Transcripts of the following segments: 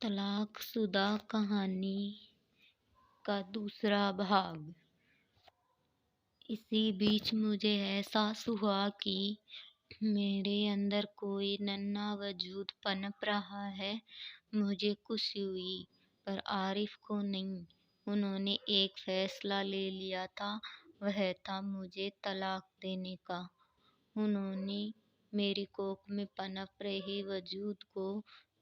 طلاق شدہ کہانی کا دوسرا بھاگ۔ اسی بیچ مجھے احساس ہوا کہ میرے اندر کوئی ننھا وجود پنپ رہا ہے۔ مجھے خوشی ہوئی، پر عارف کو نہیں۔ انہوں نے ایک فیصلہ لے لیا تھا، وہ تھا مجھے طلاق دینے کا۔ انہوں نے میری کوکھ میں پنپ رہے وجود کو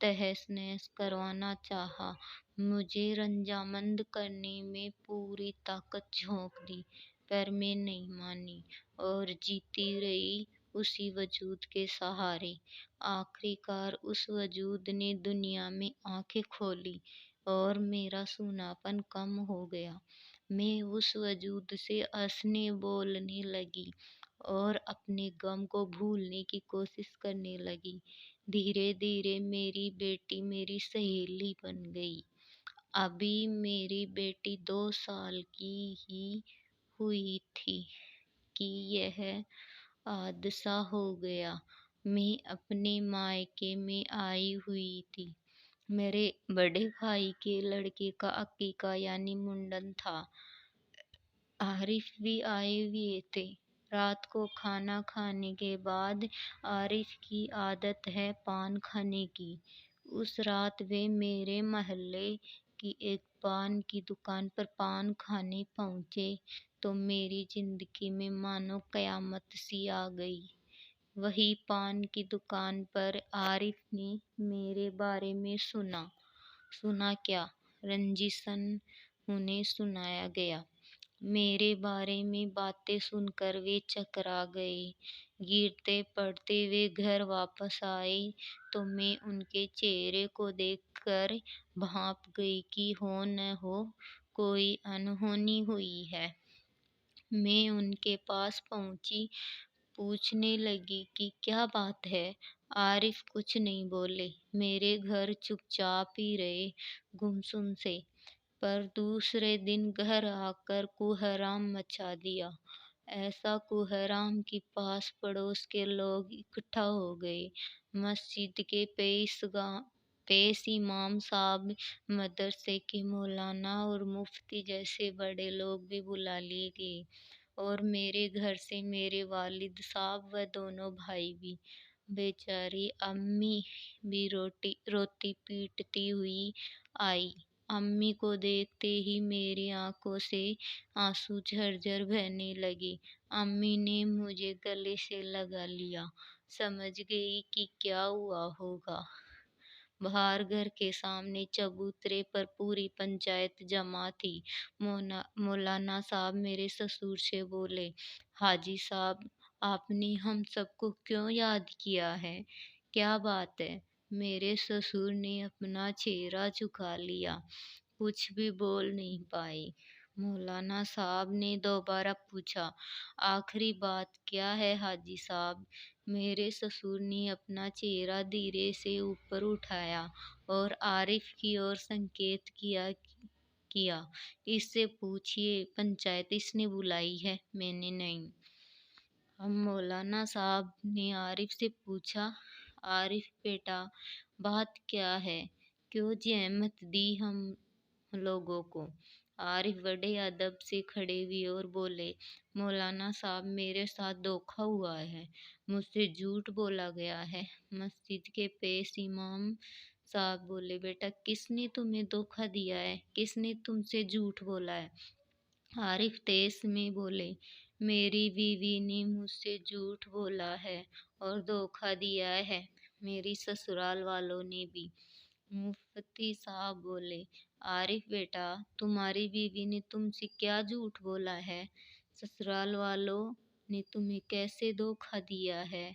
تہس نہس کروانا چاہا، مجھے رضامند کرنے میں پوری طاقت جھونک دی، پر میں نہیں مانی اور جیتی رہی اسی وجود کے سہارے۔ آخر کار اس وجود نے دنیا میں آنکھیں کھولیں اور میرا سوناپن کم ہو گیا۔ میں اس وجود سے ہنسنے بولنے لگی اور اپنے غم کو بھولنے کی کوشش کرنے لگی۔ دھیرے دھیرے میری بیٹی میری سہیلی بن گئی۔ ابھی میری بیٹی 2 سال کی ہی ہوئی تھی کہ یہ حادثہ ہو گیا۔ میں اپنے مائکے میں آئی ہوئی تھی۔ میرے بڑے بھائی کے لڑکے کا عقیقہ یعنی منڈن تھا۔ عارف بھی آئے ہوئے تھے۔ رات کو کھانا کھانے کے بعد عارف کی عادت ہے پان کھانے کی۔ اس رات وہ میرے محلے کی ایک پان کی دکان پر پان کھانے پہنچے تو میری زندگی میں مانو قیامت سی آ گئی۔ وہیں پان کی دکان پر عارف نے میرے بارے میں سنا کیا، رنجیشن انہیں سنایا گیا۔ میرے بارے میں باتیں سن کر وہ چکرا گئے۔ گرتے پڑتے وہ گھر واپس آئے تو میں ان کے چہرے کو دیکھ کر بھانپ گئی کہ ہو نہ ہو کوئی انہونی ہوئی ہے۔ میں ان کے پاس پہنچی، پوچھنے لگی کہ کیا بات ہے۔ عارف کچھ نہیں بولے، میرے گھر چپ چاپ ہی رہے، گمسم سے۔ پر دوسرے دن گھر آ کر کوہرام مچا دیا۔ ایسا کوہرام کہ پاس پڑوس کے لوگ اکٹھا ہو گئے۔ مسجد کے پیش امام صاحب، مدرسے کے مولانا اور مفتی جیسے بڑے لوگ بھی بلا لیے گئے، اور میرے گھر سے میرے والد صاحب و دونوں بھائی بھی۔ بیچاری امی بھی روتی پیٹتی ہوئی آئی۔ امی کو دیکھتے ہی میری آنکھوں سے آنسو جھرجھر بہنے لگے۔ امی نے مجھے گلے سے لگا لیا، سمجھ گئی کہ کیا ہوا ہوگا۔ باہر گھر کے سامنے چبوترے پر پوری پنچایت جمع تھی۔ مولانا صاحب میرے سسر سے بولے، حاجی صاحب آپ نے ہم سب کو کیوں یاد کیا ہے؟ کیا بات ہے؟ میرے سسر نے اپنا چہرہ جھکا لیا، کچھ بھی بول نہیں پائے۔ مولانا صاحب نے دوبارہ پوچھا، آخری بات کیا ہے حاجی صاحب؟ میرے سسر نے اپنا چہرہ دھیرے سے اوپر اٹھایا اور عارف کی اور سنکیت کیا، اس سے پوچھئے پنچایت اس نے بلائی ہے، میں نے نہیں۔ اب مولانا صاحب نے عارف سے پوچھا، عارف بیٹا بات کیا ہے؟ کیوں زحمت دی ہم لوگوں کو؟ عارف بڑے ادب سے کھڑے ہوئے اور بولے، مولانا صاحب میرے ساتھ دھوکا ہوا ہے، مجھ سے جھوٹ بولا گیا ہے۔ مسجد کے پیش امام صاحب بولے، بیٹا کس نے تمہیں دھوکا دیا ہے؟ کس نے تم سے جھوٹ بولا ہے؟ عارف تیز میں بولے، میری بیوی نے مجھ سے جھوٹ بولا ہے اور دھوکا دیا ہے، میری سسرال والوں نے بھی۔ مفتی صاحب بولے، عارف بیٹا تمہاری بیوی نے تم سے کیا جھوٹ بولا ہے؟ سسرال والوں نے تمہیں کیسے دھوکا دیا ہے؟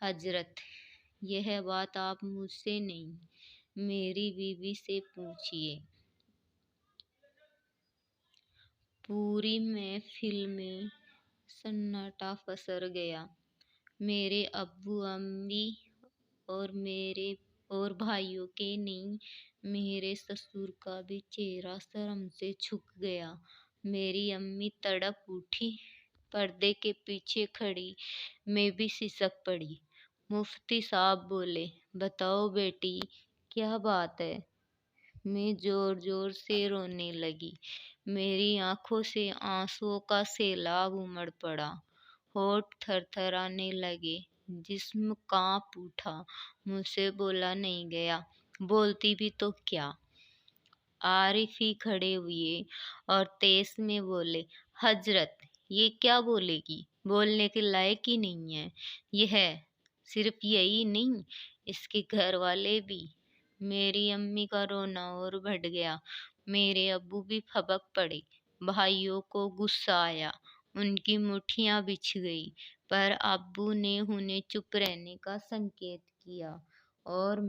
حضرت یہ بات آپ مجھ سے نہیں، میری بیوی سے پوچھئے۔ پوری محفل میں سناٹا پسر گیا۔ میرے ابو امی اور بھائیوں کے نہیں، میرے سسر کا بھی چہرہ شرم سے جھک گیا۔ میری امی تڑپ اٹھی، پردے کے پیچھے کھڑی، میں بھی سسک پڑی۔ مفتی صاحب بولے، بتاؤ بیٹی کیا بات ہے؟ मैं जोर जोर से रोने लगी। मेरी आंखों से आंसुओं का सैलाब उमड़ पड़ा। होठ थरथराने लगे, जिस्म कांप उठा। मुझसे बोला नहीं गया। बोलती भी तो क्या। आरिफ ही खड़े हुए और तेज में बोले, हजरत, ये क्या बोलेगी, बोलने के लायक ही नहीं है। ये है, सिर्फ यही नहीं, इसके घर वाले भी। मेरी अम्मी का रोना और बढ़ गया। मेरे अब्बू भी फबक पड़े। भाइयों को गुस्सा आया। उनकी मुट्ठियां बिछ गई। पर अब्बू ने उन्हें चुप रहने का संकेत किया। और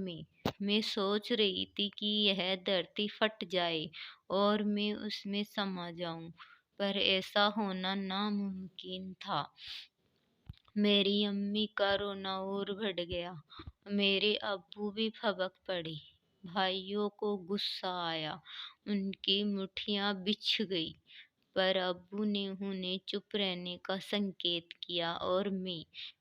मैं सोच रही थी कि यह धरती फट जाए और मैं उसमें समा जाऊं, पर ऐसा होना नामुमकिन था। मेरी अम्मी का रोना और बढ़ गया। मेरे अब्बू भी भबक पड़े। भाइयों को गुस्सा आया। उनकी मुट्ठियां बिछ गई। पर अब्बू ने उन्हें चुप रहने का संकेत किया। और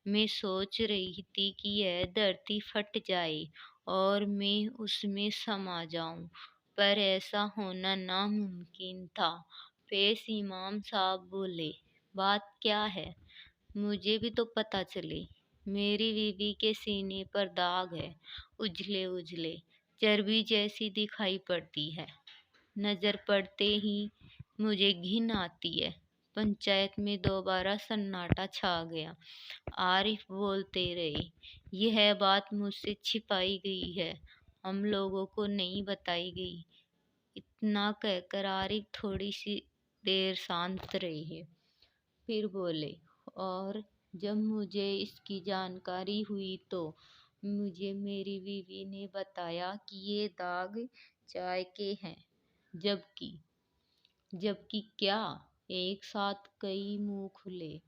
मैं सोच रही थी कि यह धरती फट जाए और मैं उसमें समा जाऊं, पर ऐसा होना नामुमकिन था। पेश इमाम साहब बोले, बात क्या है, मुझे भी तो पता चले। मेरी बीवी के सीने पर दाग है, उजले उजले, चर्बी जैसी दिखाई पड़ती है। नजर पड़ते ही मुझे घिन आती है। पंचायत में दोबारा सन्नाटा छा गया। आरिफ बोलते रहे, यह बात मुझसे छिपाई गई है, हम लोगों को नहीं बताई गई। इतना कहकर आरिफ थोड़ी सी देर शांत रहे। फिर बोले, और जब मुझे इसकी जानकारी हुई तो मुझे मेरी बीवी ने बताया कि ये दाग चाय के हैं। जबकि जबकि क्या, एक साथ कई मुंह खुले।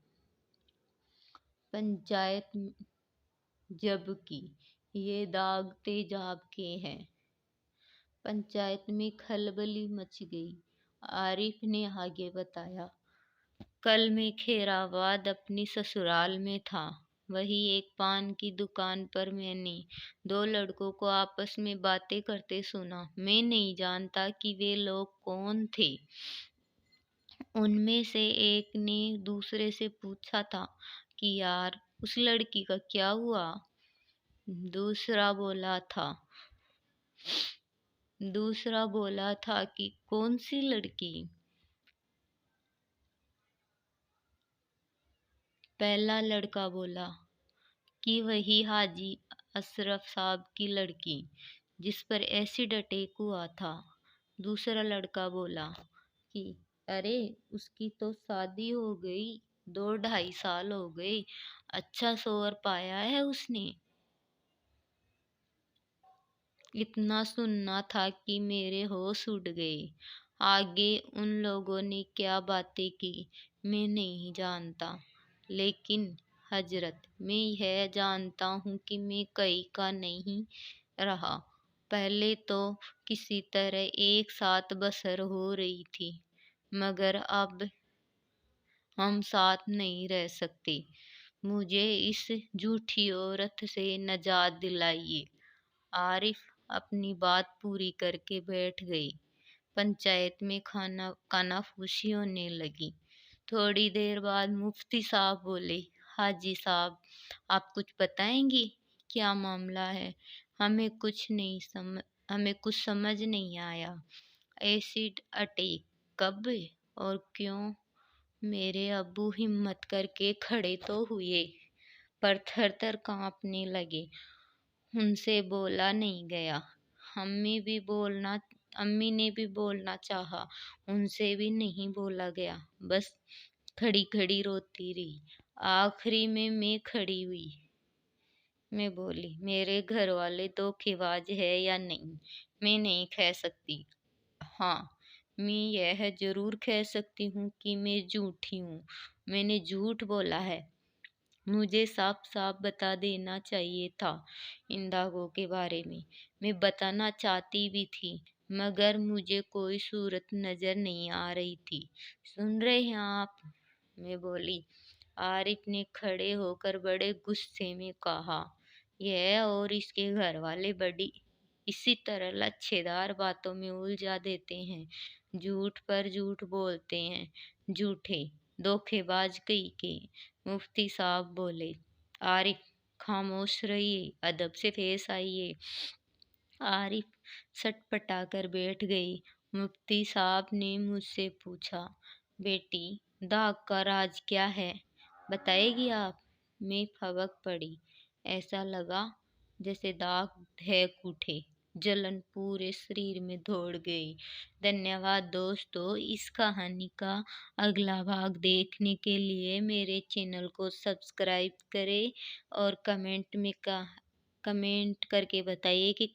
पंचायत में- जबकि ये दाग तेजाब के हैं। पंचायत में खलबली मच गई। आरिफ ने आगे बताया, कल मैं खैराबाद अपनी ससुराल में था। वही एक पान की दुकान पर मैंने दो लड़कों को आपस में बातें करते सुना। मैं नहीं जानता कि वे लोग कौन थे। उनमें से एक ने दूसरे से पूछा था कि यार, उस लड़की का क्या हुआ। दूसरा बोला था दूसरा बोला था कि कौन सी लड़की। पहला लड़का बोला कि वही हाजी अशरफ साहब की लड़की, जिस पर एसिड अटैक हुआ था। दूसरा लड़का बोला कि अरे, उसकी तो शादी हो गई, 2 ढाई साल हो गए, अच्छा शोहर पाया है उसने। इतना सुनना था कि मेरे होश उड़ गए। आगे उन लोगों ने क्या बातें की मैं नहीं जानता, लेकिन हजरत, मैं यह जानता हूँ कि मैं कई का नहीं रहा। पहले तो किसी तरह एक साथ बसर हो रही थी, मगर अब हम साथ नहीं रह सकते। मुझे इस झूठी औरत से निजात दिलाइए। आरिफ अपनी बात पूरी करके बैठ गई। पंचायत में खाना कानाफूसी होने लगी। थोड़ी देर बाद मुफ्ती साहब बोले, हाजी साहब, आप कुछ बताएंगे, क्या मामला है। हमें कुछ समझ नहीं आया। एसिड अटैक कब और क्यों। मेरे अब्बू हिम्मत करके खड़े तो हुए, पर थर थर कांपने लगे। उनसे बोला नहीं गया। अम्मी भी बोलना अम्मी ने भी बोलना चाहा, उनसे भी नहीं बोला गया। बस खड़ी खड़ी रोती रही। आखिरी में मैं खड़ी हुई। मैं बोली, मेरे घर वाले धोखेबाज है या नहीं, मैं नहीं कह सकती। हाँ, मैं यह जरूर कह सकती हूँ कि मैं झूठी हूँ। मैंने झूठ बोला है। मुझे साफ साफ बता देना चाहिए था इन दागों के बारे में। मैं बताना चाहती भी थी, मगर मुझे कोई सूरत नजर नहीं आ रही थी। सुन रहे हैं आप, मैं बोली। आरिफ ने खड़े होकर बड़े गुस्से में कहा, यह और इसके घर वाले बड़ी इसी तरह लच्छेदार बातों में उलझा देते हैं, झूठ पर झूठ बोलते हैं, झूठे धोखेबाज कहीं के। मुफ्ती साहब बोले, आरिफ खामोश रहिए, अदब से पेश आइए। आरिफ सटपटा कर बैठ गई। मुफ्ती साहब ने मुझसे पूछा, बेटी दाग का राज क्या है, बताएगी आप? मैं फबक पड़ी। ऐसा लगा जैसे दाग ढेक उठे, जलन पूरे शरीर में दौड़ गई। धन्यवाद दोस्तों। इस कहानी का अगला भाग देखने के लिए मेरे चैनल को सब्सक्राइब करें और कमेंट करके बताइए कि